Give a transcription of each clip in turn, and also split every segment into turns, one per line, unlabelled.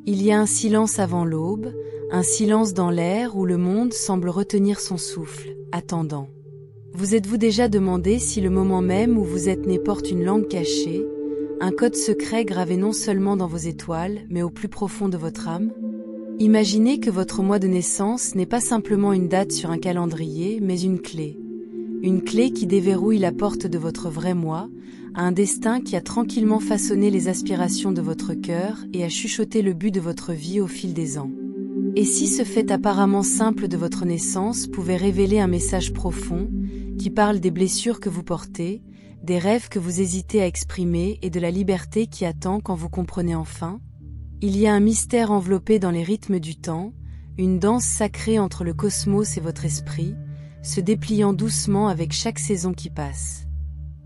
Il y a un silence avant l'aube, un silence dans l'air où le monde semble retenir son souffle, attendant. Vous êtes-vous déjà demandé si le moment même où vous êtes né porte une langue cachée, un code secret gravé non seulement dans vos étoiles, mais au plus profond de votre âme? Imaginez que votre mois de naissance n'est pas simplement une date sur un calendrier, mais une clé. Une clé qui déverrouille la porte de votre vrai moi, un destin qui a tranquillement façonné les aspirations de votre cœur et a chuchoté le but de votre vie au fil des ans. Et si ce fait apparemment simple de votre naissance pouvait révéler un message profond, qui parle des blessures que vous portez, des rêves que vous hésitez à exprimer et de la liberté qui attend quand vous comprenez enfin? Il y a un mystère enveloppé dans les rythmes du temps, une danse sacrée entre le cosmos et votre esprit, se dépliant doucement avec chaque saison qui passe.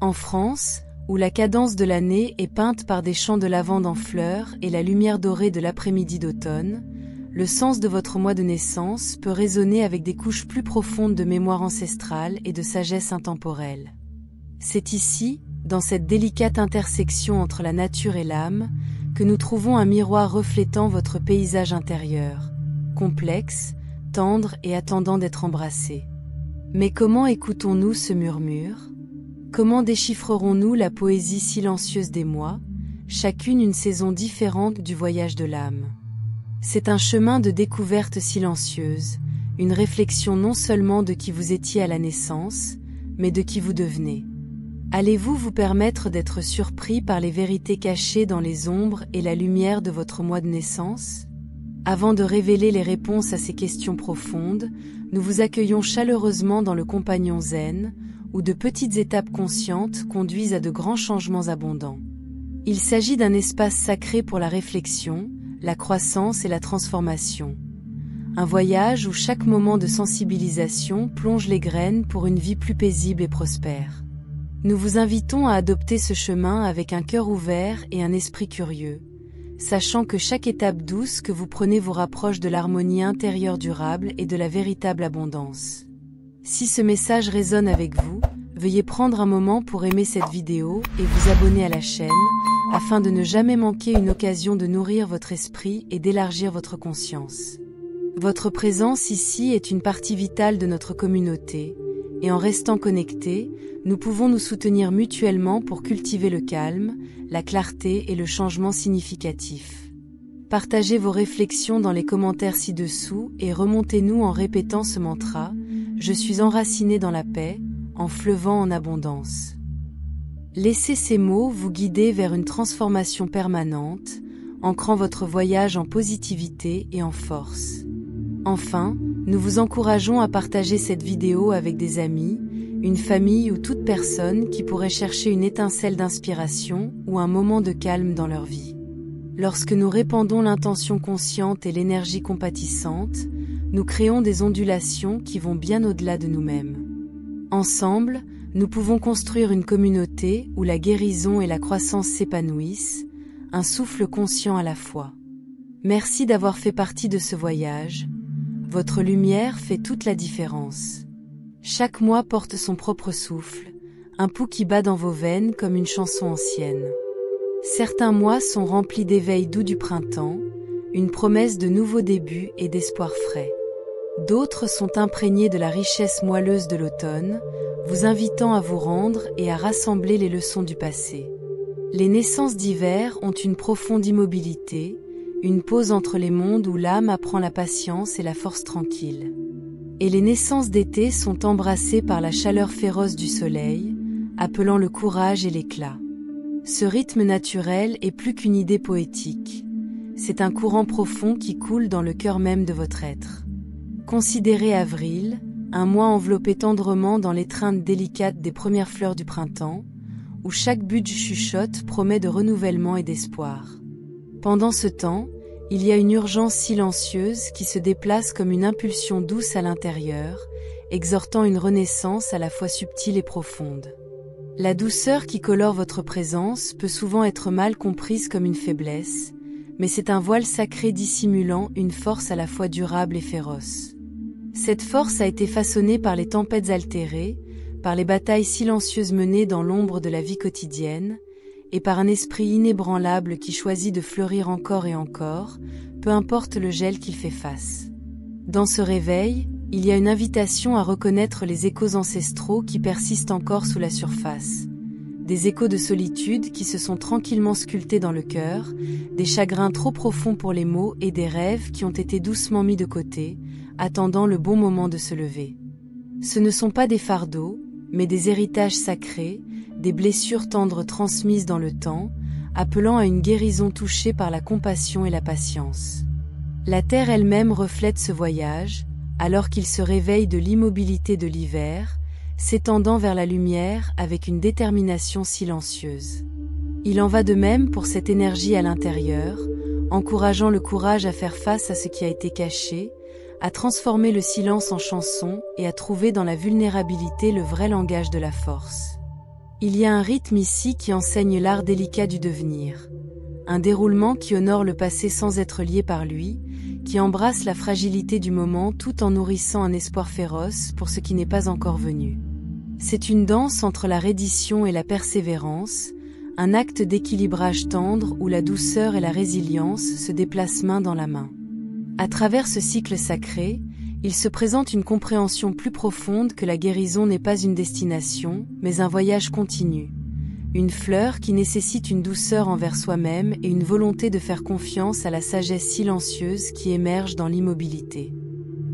En France, où la cadence de l'année est peinte par des champs de lavande en fleurs et la lumière dorée de l'après-midi d'automne, le sens de votre mois de naissance peut résonner avec des couches plus profondes de mémoire ancestrale et de sagesse intemporelle. C'est ici, dans cette délicate intersection entre la nature et l'âme, que nous trouvons un miroir reflétant votre paysage intérieur, complexe, tendre et attendant d'être embrassé. Mais comment écoutons-nous ce murmure? Comment déchiffrerons-nous la poésie silencieuse des mois, chacune une saison différente du voyage de l'âme? C'est un chemin de découverte silencieuse, une réflexion non seulement de qui vous étiez à la naissance, mais de qui vous devenez. Allez-vous vous permettre d'être surpris par les vérités cachées dans les ombres et la lumière de votre mois de naissance? Avant de révéler les réponses à ces questions profondes, nous vous accueillons chaleureusement dans le compagnon zen, où de petites étapes conscientes conduisent à de grands changements abondants. Il s'agit d'un espace sacré pour la réflexion, la croissance et la transformation. Un voyage où chaque moment de sensibilisation plonge les graines pour une vie plus paisible et prospère. Nous vous invitons à adopter ce chemin avec un cœur ouvert et un esprit curieux, sachant que chaque étape douce que vous prenez vous rapproche de l'harmonie intérieure durable et de la véritable abondance. Si ce message résonne avec vous, veuillez prendre un moment pour aimer cette vidéo et vous abonner à la chaîne, afin de ne jamais manquer une occasion de nourrir votre esprit et d'élargir votre conscience. Votre présence ici est une partie vitale de notre communauté, et en restant connectés, nous pouvons nous soutenir mutuellement pour cultiver le calme, la clarté et le changement significatif. Partagez vos réflexions dans les commentaires ci-dessous et remontez-nous en répétant ce mantra « Je suis enraciné dans la paix, en fleuvant en abondance ». Laissez ces mots vous guider vers une transformation permanente, ancrant votre voyage en positivité et en force. Enfin, nous vous encourageons à partager cette vidéo avec des amis, une famille ou toute personne qui pourrait chercher une étincelle d'inspiration ou un moment de calme dans leur vie. Lorsque nous répandons l'intention consciente et l'énergie compatissante, nous créons des ondulations qui vont bien au-delà de nous-mêmes. Ensemble, nous pouvons construire une communauté où la guérison et la croissance s'épanouissent, un souffle conscient à la fois. Merci d'avoir fait partie de ce voyage. Votre lumière fait toute la différence. Chaque mois porte son propre souffle, un pouls qui bat dans vos veines comme une chanson ancienne. Certains mois sont remplis d'éveil doux du printemps, une promesse de nouveaux débuts et d'espoir frais. D'autres sont imprégnés de la richesse moelleuse de l'automne, vous invitant à vous rendre et à rassembler les leçons du passé. Les naissances d'hiver ont une profonde immobilité, une pause entre les mondes où l'âme apprend la patience et la force tranquille. Et les naissances d'été sont embrassées par la chaleur féroce du soleil, appelant le courage et l'éclat. Ce rythme naturel est plus qu'une idée poétique. C'est un courant profond qui coule dans le cœur même de votre être. Considérez avril, un mois enveloppé tendrement dans l'étreinte délicate des premières fleurs du printemps, où chaque but chuchote promet de renouvellement et d'espoir. Pendant ce temps, il y a une urgence silencieuse qui se déplace comme une impulsion douce à l'intérieur, exhortant une renaissance à la fois subtile et profonde. La douceur qui colore votre présence peut souvent être mal comprise comme une faiblesse, mais c'est un voile sacré dissimulant une force à la fois durable et féroce. Cette force a été façonnée par les tempêtes altérées, par les batailles silencieuses menées dans l'ombre de la vie quotidienne, et par un esprit inébranlable qui choisit de fleurir encore et encore, peu importe le gel qu'il fait face. Dans ce réveil, il y a une invitation à reconnaître les échos ancestraux qui persistent encore sous la surface. Des échos de solitude qui se sont tranquillement sculptés dans le cœur, des chagrins trop profonds pour les mots et des rêves qui ont été doucement mis de côté, attendant le bon moment de se lever. Ce ne sont pas des fardeaux, mais des héritages sacrés, des blessures tendres transmises dans le temps, appelant à une guérison touchée par la compassion et la patience. La terre elle-même reflète ce voyage, alors qu'il se réveille de l'immobilité de l'hiver, s'étendant vers la lumière avec une détermination silencieuse. Il en va de même pour cette énergie à l'intérieur, encourageant le courage à faire face à ce qui a été caché, à transformer le silence en chanson et à trouver dans la vulnérabilité le vrai langage de la force. Il y a un rythme ici qui enseigne l'art délicat du devenir. Un déroulement qui honore le passé sans être lié par lui, qui embrasse la fragilité du moment tout en nourrissant un espoir féroce pour ce qui n'est pas encore venu. C'est une danse entre la reddition et la persévérance, un acte d'équilibrage tendre où la douceur et la résilience se déplacent main dans la main. À travers ce cycle sacré, il se présente une compréhension plus profonde que la guérison n'est pas une destination, mais un voyage continu. Une fleur qui nécessite une douceur envers soi-même et une volonté de faire confiance à la sagesse silencieuse qui émerge dans l'immobilité.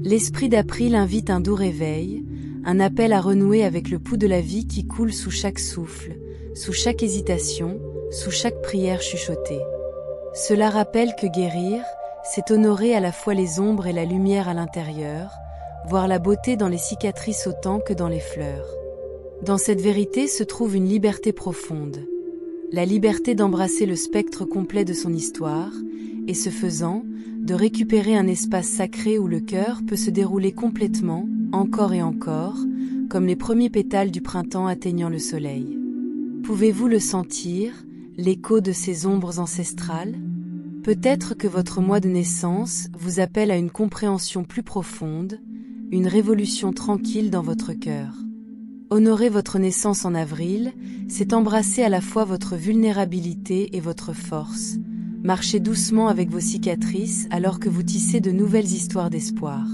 L'esprit d'April invite un doux réveil, un appel à renouer avec le pouls de la vie qui coule sous chaque souffle, sous chaque hésitation, sous chaque prière chuchotée. Cela rappelle que guérir, c'est honorer à la fois les ombres et la lumière à l'intérieur, voir la beauté dans les cicatrices autant que dans les fleurs. Dans cette vérité se trouve une liberté profonde. La liberté d'embrasser le spectre complet de son histoire, et ce faisant, de récupérer un espace sacré où le cœur peut se dérouler complètement, encore et encore, comme les premiers pétales du printemps atteignant le soleil. Pouvez-vous le sentir, l'écho de ces ombres ancestrales ? Peut-être que votre mois de naissance vous appelle à une compréhension plus profonde, une révolution tranquille dans votre cœur. Honorer votre naissance en avril, c'est embrasser à la fois votre vulnérabilité et votre force. Marchez doucement avec vos cicatrices alors que vous tissez de nouvelles histoires d'espoir.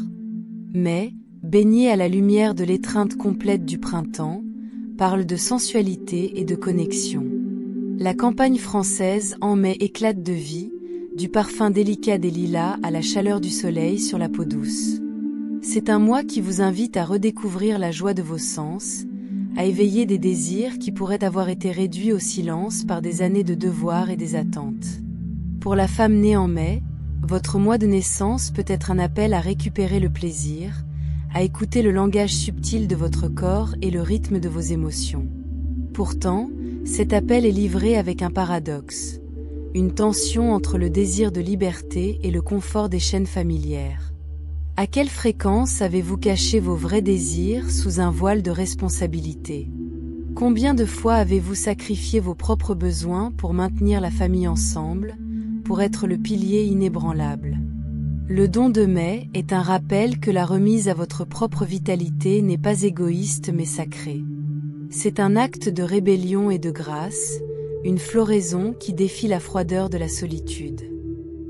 Mais, baigné à la lumière de l'étreinte complète du printemps, parle de sensualité et de connexion. La campagne française en mai éclate de vie, du parfum délicat des lilas à la chaleur du soleil sur la peau douce. C'est un mois qui vous invite à redécouvrir la joie de vos sens, à éveiller des désirs qui pourraient avoir été réduits au silence par des années de devoirs et des attentes. Pour la femme née en mai, votre mois de naissance peut être un appel à récupérer le plaisir, à écouter le langage subtil de votre corps et le rythme de vos émotions. Pourtant, cet appel est livré avec un paradoxe, une tension entre le désir de liberté et le confort des chaînes familières. À quelle fréquence avez-vous caché vos vrais désirs sous un voile de responsabilité ? Combien de fois avez-vous sacrifié vos propres besoins pour maintenir la famille ensemble, pour être le pilier inébranlable ? Le don de mai est un rappel que la remise à votre propre vitalité n'est pas égoïste mais sacrée. C'est un acte de rébellion et de grâce, une floraison qui défie la froideur de la solitude.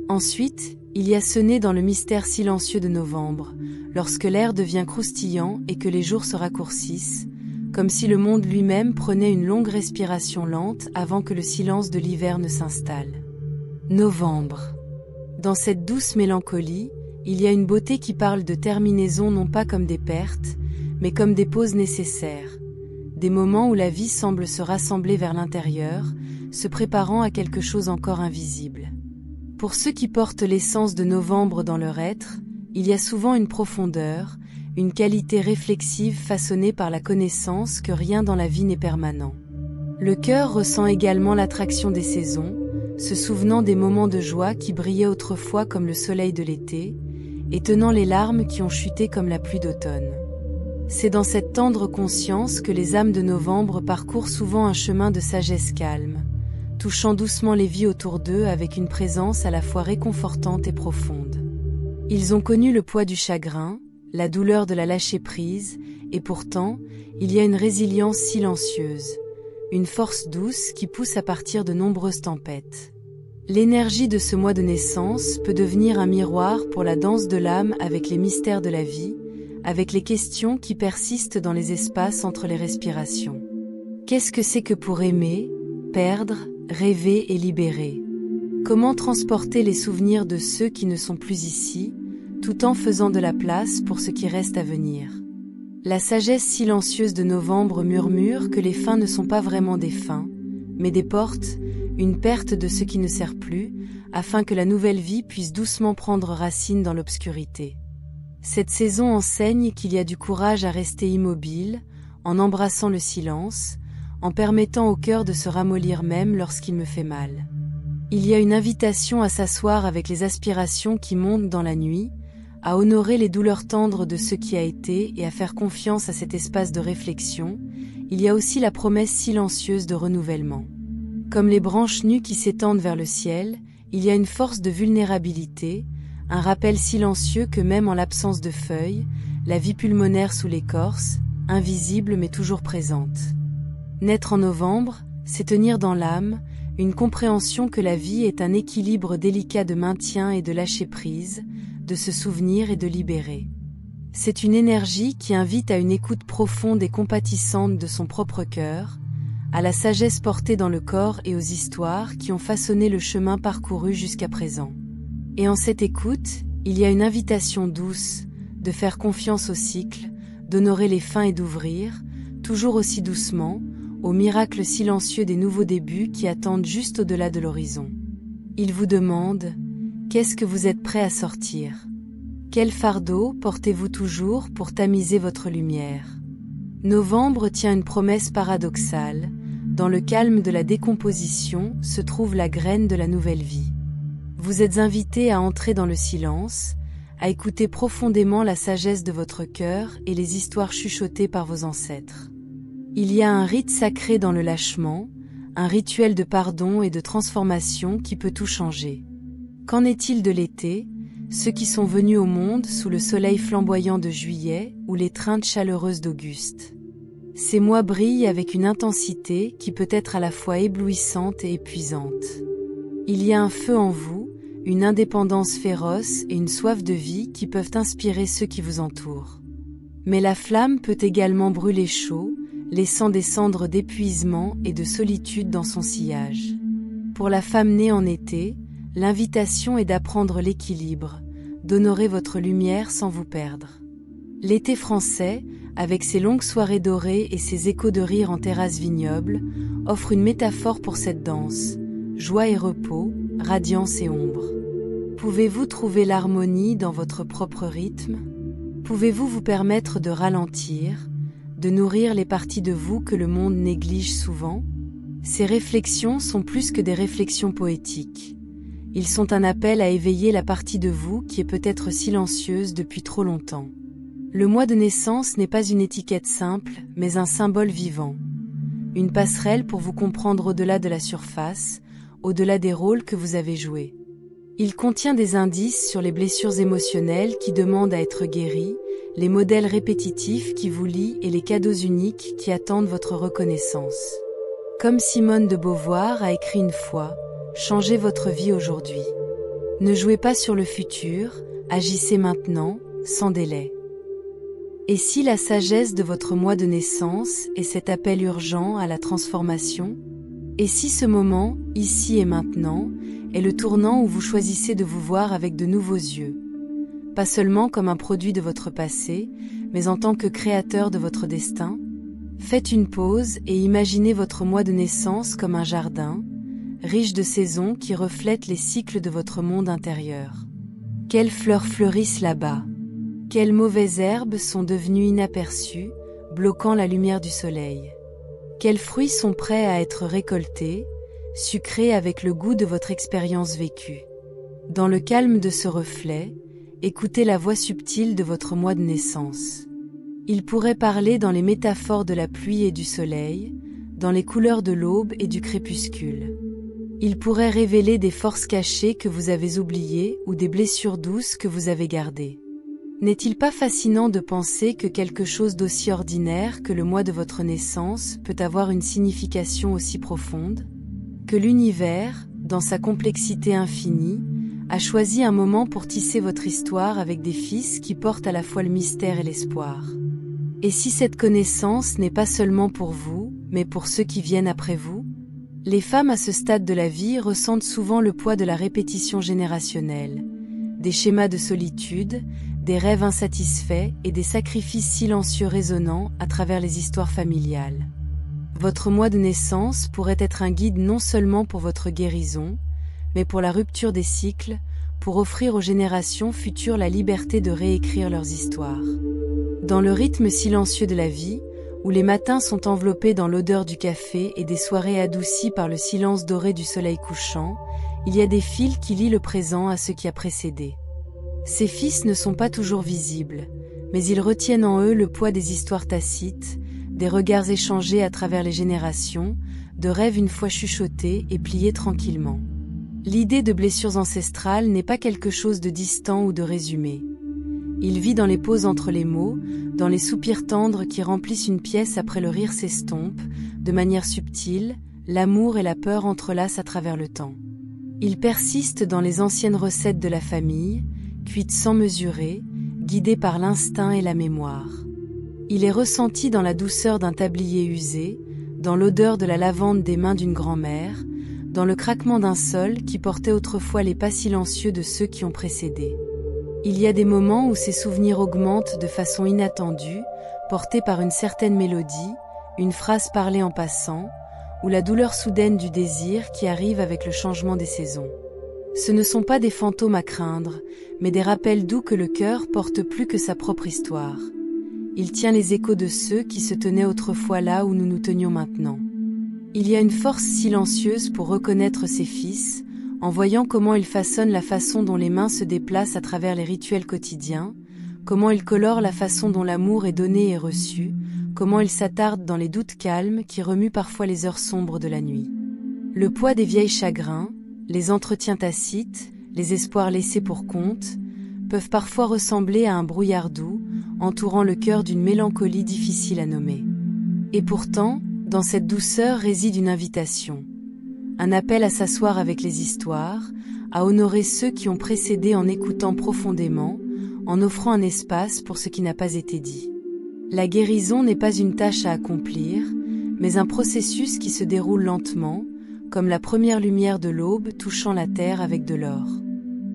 Ensuite, il y a ce nez dans le mystère silencieux de novembre, lorsque l'air devient croustillant et que les jours se raccourcissent, comme si le monde lui-même prenait une longue respiration lente avant que le silence de l'hiver ne s'installe. Novembre. Dans cette douce mélancolie, il y a une beauté qui parle de terminaison non pas comme des pertes, mais comme des pauses nécessaires, des moments où la vie semble se rassembler vers l'intérieur, se préparant à quelque chose encore invisible. Pour ceux qui portent l'essence de novembre dans leur être, il y a souvent une profondeur, une qualité réflexive façonnée par la connaissance que rien dans la vie n'est permanent. Le cœur ressent également l'attraction des saisons, se souvenant des moments de joie qui brillaient autrefois comme le soleil de l'été, et tenant les larmes qui ont chuté comme la pluie d'automne. C'est dans cette tendre conscience que les âmes de novembre parcourent souvent un chemin de sagesse calme, touchant doucement les vies autour d'eux avec une présence à la fois réconfortante et profonde. Ils ont connu le poids du chagrin, la douleur de la lâcher-prise, et pourtant, il y a une résilience silencieuse, une force douce qui pousse à partir de nombreuses tempêtes. L'énergie de ce mois de naissance peut devenir un miroir pour la danse de l'âme avec les mystères de la vie, avec les questions qui persistent dans les espaces entre les respirations. Qu'est-ce que c'est que pour aimer, perdre, rêver et libérer? Comment transporter les souvenirs de ceux qui ne sont plus ici, tout en faisant de la place pour ce qui reste à venir? La sagesse silencieuse de novembre murmure que les fins ne sont pas vraiment des fins, mais des portes, une perte de ce qui ne sert plus, afin que la nouvelle vie puisse doucement prendre racine dans l'obscurité. Cette saison enseigne qu'il y a du courage à rester immobile, en embrassant le silence, en permettant au cœur de se ramollir même lorsqu'il me fait mal. Il y a une invitation à s'asseoir avec les aspirations qui montent dans la nuit, à honorer les douleurs tendres de ce qui a été et à faire confiance à cet espace de réflexion. Il y a aussi la promesse silencieuse de renouvellement. Comme les branches nues qui s'étendent vers le ciel, il y a une force de vulnérabilité, un rappel silencieux que même en l'absence de feuilles, la vie pulmonaire sous l'écorce, invisible mais toujours présente. Naître en novembre, c'est tenir dans l'âme, une compréhension que la vie est un équilibre délicat de maintien et de lâcher prise, de se souvenir et de libérer. C'est une énergie qui invite à une écoute profonde et compatissante de son propre cœur, à la sagesse portée dans le corps et aux histoires qui ont façonné le chemin parcouru jusqu'à présent. Et en cette écoute, il y a une invitation douce, de faire confiance au cycle, d'honorer les fins et d'ouvrir, toujours aussi doucement, au miracle silencieux des nouveaux débuts qui attendent juste au-delà de l'horizon. Il vous demande, qu'est-ce que vous êtes prêt à sortir? Quel fardeau portez-vous toujours pour tamiser votre lumière? Novembre tient une promesse paradoxale. Dans le calme de la décomposition se trouve la graine de la nouvelle vie. Vous êtes invité à entrer dans le silence, à écouter profondément la sagesse de votre cœur et les histoires chuchotées par vos ancêtres. Il y a un rite sacré dans le lâchement, un rituel de pardon et de transformation qui peut tout changer. Qu'en est-il de l'été, ceux qui sont venus au monde sous le soleil flamboyant de juillet ou l'étreinte chaleureuse d'Auguste? Ces mois brillent avec une intensité qui peut être à la fois éblouissante et épuisante. Il y a un feu en vous, une indépendance féroce et une soif de vie qui peuvent inspirer ceux qui vous entourent. Mais la flamme peut également brûler chaud, laissant des cendres d'épuisement et de solitude dans son sillage. Pour la femme née en été, l'invitation est d'apprendre l'équilibre, d'honorer votre lumière sans vous perdre. L'été français, avec ses longues soirées dorées et ses échos de rire en terrasse vignoble, offre une métaphore pour cette danse, joie et repos, radiance et ombre. Pouvez-vous trouver l'harmonie dans votre propre rythme? Pouvez-vous vous permettre de ralentir, de nourrir les parties de vous que le monde néglige souvent? Ces réflexions sont plus que des réflexions poétiques. Ils sont un appel à éveiller la partie de vous qui est peut-être silencieuse depuis trop longtemps. Le mois de naissance n'est pas une étiquette simple, mais un symbole vivant. Une passerelle pour vous comprendre au-delà de la surface, au-delà des rôles que vous avez joués. Il contient des indices sur les blessures émotionnelles qui demandent à être guéries, les modèles répétitifs qui vous lient et les cadeaux uniques qui attendent votre reconnaissance. Comme Simone de Beauvoir a écrit une fois, changez votre vie aujourd'hui. Ne jouez pas sur le futur, agissez maintenant, sans délai. Et si la sagesse de votre mois de naissance est cet appel urgent à la transformation? Et si ce moment, ici et maintenant, est le tournant où vous choisissez de vous voir avec de nouveaux yeux? Pas seulement comme un produit de votre passé, mais en tant que créateur de votre destin? Faites une pause et imaginez votre mois de naissance comme un jardin, riche de saisons qui reflètent les cycles de votre monde intérieur. Quelles fleurs fleurissent là-bas? Quelles mauvaises herbes sont devenues inaperçues, bloquant la lumière du soleil? Quels fruits sont prêts à être récoltés, sucrés avec le goût de votre expérience vécue? Dans le calme de ce reflet, écoutez la voix subtile de votre mois de naissance. Il pourrait parler dans les métaphores de la pluie et du soleil, dans les couleurs de l'aube et du crépuscule. Il pourrait révéler des forces cachées que vous avez oubliées ou des blessures douces que vous avez gardées. N'est-il pas fascinant de penser que quelque chose d'aussi ordinaire que le mois de votre naissance peut avoir une signification aussi profonde? Que l'univers, dans sa complexité infinie, a choisi un moment pour tisser votre histoire avec des fils qui portent à la fois le mystère et l'espoir. Et si cette connaissance n'est pas seulement pour vous, mais pour ceux qui viennent après vous? Les femmes à ce stade de la vie ressentent souvent le poids de la répétition générationnelle, des schémas de solitude, des rêves insatisfaits et des sacrifices silencieux résonnant à travers les histoires familiales. Votre mois de naissance pourrait être un guide non seulement pour votre guérison, mais pour la rupture des cycles, pour offrir aux générations futures la liberté de réécrire leurs histoires. Dans le rythme silencieux de la vie, où les matins sont enveloppés dans l'odeur du café et des soirées adoucies par le silence doré du soleil couchant, il y a des fils qui lient le présent à ce qui a précédé. Ces fils ne sont pas toujours visibles, mais ils retiennent en eux le poids des histoires tacites, des regards échangés à travers les générations, de rêves une fois chuchotés et pliés tranquillement. L'idée de blessures ancestrales n'est pas quelque chose de distant ou de résumé. Il vit dans les pauses entre les mots, dans les soupirs tendres qui remplissent une pièce après le rire s'estompe, de manière subtile, l'amour et la peur entrelacent à travers le temps. Il persiste dans les anciennes recettes de la famille, cuites sans mesurer, guidées par l'instinct et la mémoire. Il est ressenti dans la douceur d'un tablier usé, dans l'odeur de la lavande des mains d'une grand-mère, dans le craquement d'un sol qui portait autrefois les pas silencieux de ceux qui ont précédé. Il y a des moments où ces souvenirs augmentent de façon inattendue, portés par une certaine mélodie, une phrase parlée en passant, ou la douleur soudaine du désir qui arrive avec le changement des saisons. Ce ne sont pas des fantômes à craindre, mais des rappels doux que le cœur porte plus que sa propre histoire. Il tient les échos de ceux qui se tenaient autrefois là où nous nous tenions maintenant. Il y a une force silencieuse pour reconnaître ses fils, en voyant comment ils façonnent la façon dont les mains se déplacent à travers les rituels quotidiens, comment ils colorent la façon dont l'amour est donné et reçu, comment ils s'attardent dans les doutes calmes qui remuent parfois les heures sombres de la nuit. Le poids des vieilles chagrins, les entretiens tacites, les espoirs laissés pour compte, peuvent parfois ressembler à un brouillard doux, entourant le cœur d'une mélancolie difficile à nommer. Et pourtant, dans cette douceur réside une invitation. Un appel à s'asseoir avec les histoires, à honorer ceux qui ont précédé en écoutant profondément, en offrant un espace pour ce qui n'a pas été dit. La guérison n'est pas une tâche à accomplir, mais un processus qui se déroule lentement, comme la première lumière de l'aube touchant la terre avec de l'or.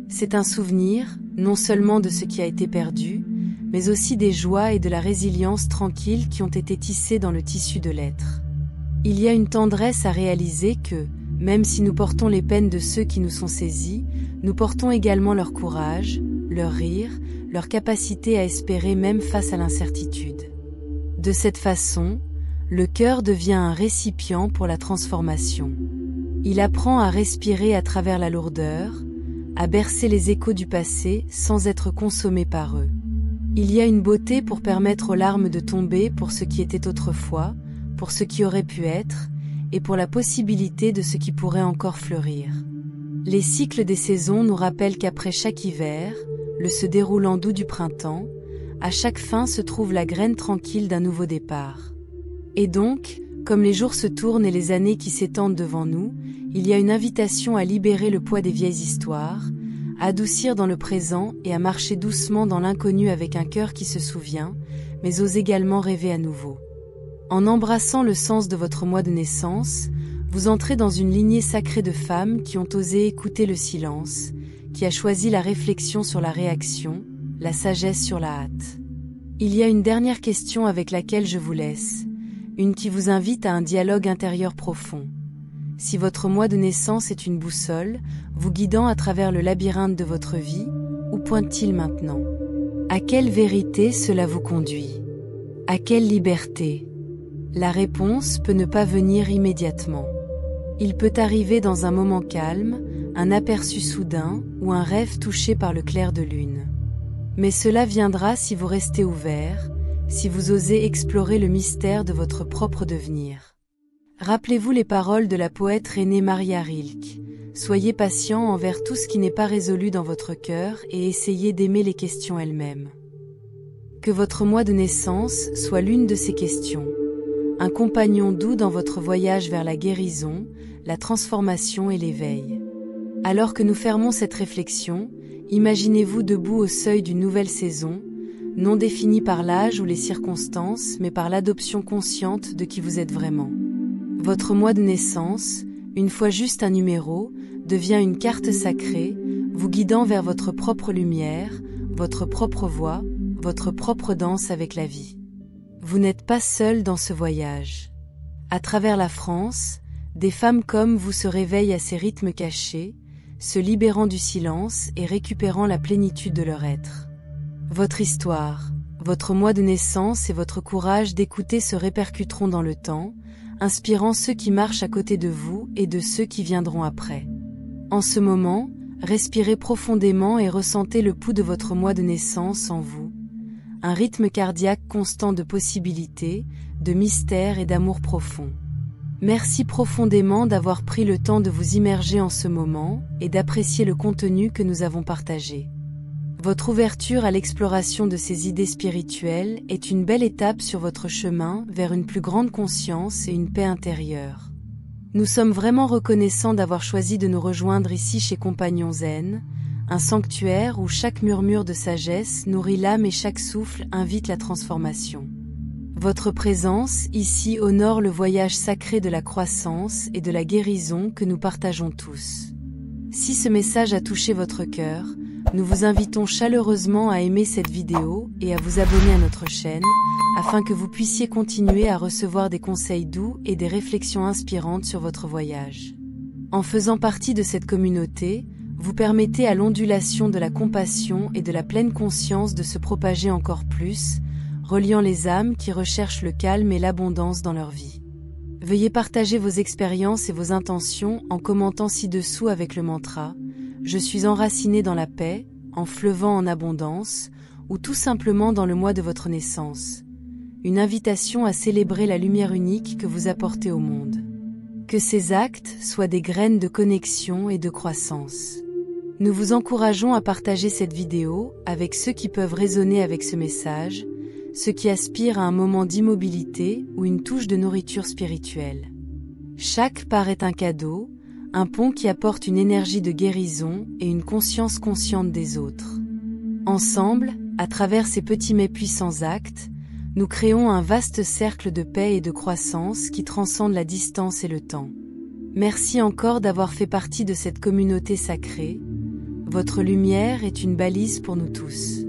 C'est un souvenir, non seulement de ce qui a été perdu, mais aussi des joies et de la résilience tranquille qui ont été tissées dans le tissu de l'être. Il y a une tendresse à réaliser que, même si nous portons les peines de ceux qui nous sont saisis, nous portons également leur courage, leur rire, leur capacité à espérer même face à l'incertitude. De cette façon, le cœur devient un récipient pour la transformation. Il apprend à respirer à travers la lourdeur, à bercer les échos du passé sans être consommé par eux. Il y a une beauté pour permettre aux larmes de tomber pour ce qui était autrefois, pour ce qui aurait pu être, et pour la possibilité de ce qui pourrait encore fleurir. Les cycles des saisons nous rappellent qu'après chaque hiver, le se déroulant doux du printemps, à chaque fin se trouve la graine tranquille d'un nouveau départ. Et donc, comme les jours se tournent et les années qui s'étendent devant nous, il y a une invitation à libérer le poids des vieilles histoires, à adoucir dans le présent et à marcher doucement dans l'inconnu avec un cœur qui se souvient, mais ose également rêver à nouveau. En embrassant le sens de votre mois de naissance, vous entrez dans une lignée sacrée de femmes qui ont osé écouter le silence, qui a choisi la réflexion sur la réaction, la sagesse sur la hâte. Il y a une dernière question avec laquelle je vous laisse, une qui vous invite à un dialogue intérieur profond. Si votre mois de naissance est une boussole, vous guidant à travers le labyrinthe de votre vie, où pointe-t-il maintenant? À quelle vérité cela vous conduit? À quelle liberté? La réponse peut ne pas venir immédiatement. Il peut arriver dans un moment calme, un aperçu soudain ou un rêve touché par le clair de lune. Mais cela viendra si vous restez ouvert, si vous osez explorer le mystère de votre propre devenir. Rappelez-vous les paroles de la poète Rainée Maria Rilke. Soyez patient envers tout ce qui n'est pas résolu dans votre cœur et essayez d'aimer les questions elles-mêmes. Que votre mois de naissance soit l'une de ces questions. Un compagnon doux dans votre voyage vers la guérison, la transformation et l'éveil. Alors que nous fermons cette réflexion, imaginez-vous debout au seuil d'une nouvelle saison, non définie par l'âge ou les circonstances, mais par l'adoption consciente de qui vous êtes vraiment. Votre mois de naissance, une fois juste un numéro, devient une carte sacrée, vous guidant vers votre propre lumière, votre propre voie, votre propre danse avec la vie. Vous n'êtes pas seul dans ce voyage. À travers la France, des femmes comme vous se réveillent à ces rythmes cachés, se libérant du silence et récupérant la plénitude de leur être. Votre histoire, votre mois de naissance et votre courage d'écouter se répercuteront dans le temps, inspirant ceux qui marchent à côté de vous et de ceux qui viendront après. En ce moment, respirez profondément et ressentez le pouls de votre mois de naissance en vous. Un rythme cardiaque constant de possibilités, de mystères et d'amour profond. Merci profondément d'avoir pris le temps de vous immerger en ce moment et d'apprécier le contenu que nous avons partagé. Votre ouverture à l'exploration de ces idées spirituelles est une belle étape sur votre chemin vers une plus grande conscience et une paix intérieure. Nous sommes vraiment reconnaissants d'avoir choisi de nous rejoindre ici chez Compagnons Zen, un sanctuaire où chaque murmure de sagesse nourrit l'âme et chaque souffle invite la transformation. Votre présence ici honore le voyage sacré de la croissance et de la guérison que nous partageons tous. Si ce message a touché votre cœur, nous vous invitons chaleureusement à aimer cette vidéo et à vous abonner à notre chaîne, afin que vous puissiez continuer à recevoir des conseils doux et des réflexions inspirantes sur votre voyage. En faisant partie de cette communauté, vous permettez à l'ondulation de la compassion et de la pleine conscience de se propager encore plus, reliant les âmes qui recherchent le calme et l'abondance dans leur vie. Veuillez partager vos expériences et vos intentions en commentant ci-dessous avec le mantra « Je suis enraciné dans la paix, en fleuvant en abondance » ou tout simplement dans le mois de votre naissance. Une invitation à célébrer la lumière unique que vous apportez au monde. Que ces actes soient des graines de connexion et de croissance. Nous vous encourageons à partager cette vidéo avec ceux qui peuvent résonner avec ce message, ceux qui aspirent à un moment d'immobilité ou une touche de nourriture spirituelle. Chaque part est un cadeau, un pont qui apporte une énergie de guérison et une conscience consciente des autres. Ensemble, à travers ces petits mais puissants actes, nous créons un vaste cercle de paix et de croissance qui transcende la distance et le temps. Merci encore d'avoir fait partie de cette communauté sacrée. Votre lumière est une balise pour nous tous.